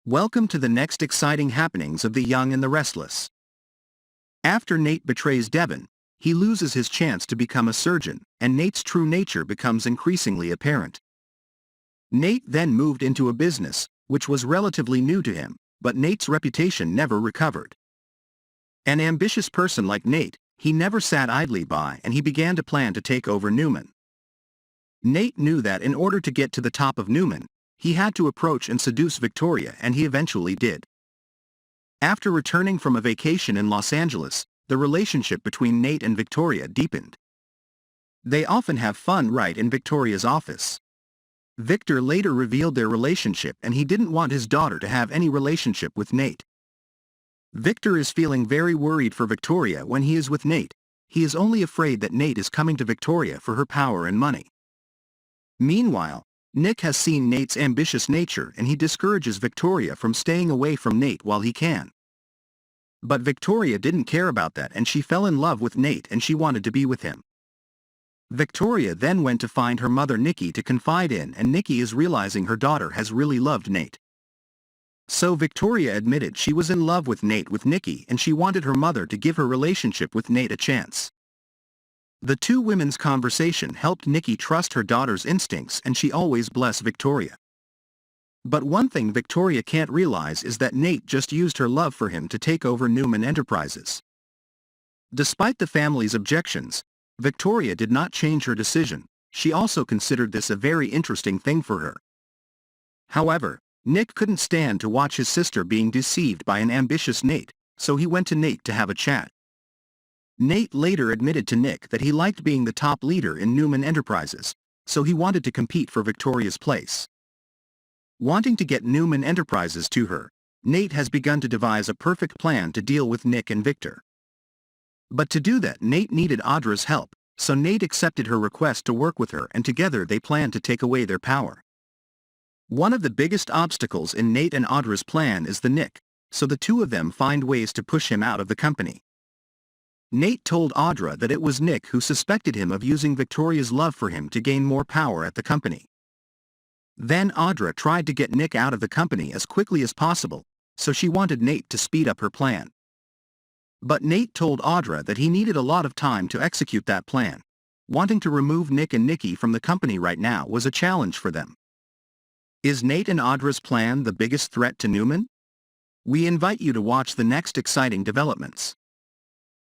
Welcome to the next exciting happenings of The Young and the Restless. After Nate betrays Devon, he loses his chance to become a surgeon, and Nate's true nature becomes increasingly apparent. Nate then moved into a business, which was relatively new to him, but Nate's reputation never recovered. An ambitious person like Nate, he never sat idly by, and he began to plan to take over Newman. Nate knew that in order to get to the top of Newman, he had to approach and seduce Victoria, and he eventually did. After returning from a vacation in Los Angeles, the relationship between Nate and Victoria deepened. They often have fun right in Victoria's office. Victor later revealed their relationship, and he didn't want his daughter to have any relationship with Nate. Victor is feeling very worried for Victoria when he is with Nate. He is only afraid that Nate is coming to Victoria for her power and money. Meanwhile, Nick has seen Nate's ambitious nature, and he discourages Victoria from staying away from Nate while he can. But Victoria didn't care about that, and she fell in love with Nate and she wanted to be with him. Victoria then went to find her mother Nikki to confide in, and Nikki is realizing her daughter has really loved Nate. So Victoria admitted she was in love with Nikki, and she wanted her mother to give her relationship with Nate a chance. The two women's conversation helped Nikki trust her daughter's instincts, and she always blessed Victoria. But one thing Victoria can't realize is that Nate just used her love for him to take over Newman Enterprises. Despite the family's objections, Victoria did not change her decision. She also considered this a very interesting thing for her. However, Nick couldn't stand to watch his sister being deceived by an ambitious Nate, so he went to Nate to have a chat. Nate later admitted to Nick that he liked being the top leader in Newman Enterprises, so he wanted to compete for Victoria's place. Wanting to get Newman Enterprises to her, Nate has begun to devise a perfect plan to deal with Nick and Victor. But to do that, Nate needed Audra's help, so Nate accepted her request to work with her, and together they planned to take away their power. One of the biggest obstacles in Nate and Audra's plan is the Nick, so the two of them find ways to push him out of the company. Nate told Audra that it was Nick who suspected him of using Victoria's love for him to gain more power at the company. Then Audra tried to get Nick out of the company as quickly as possible, so she wanted Nate to speed up her plan. But Nate told Audra that he needed a lot of time to execute that plan. Wanting to remove Nick and Nikki from the company right now was a challenge for them. Is Nate and Audra's plan the biggest threat to Newman? We invite you to watch the next exciting developments.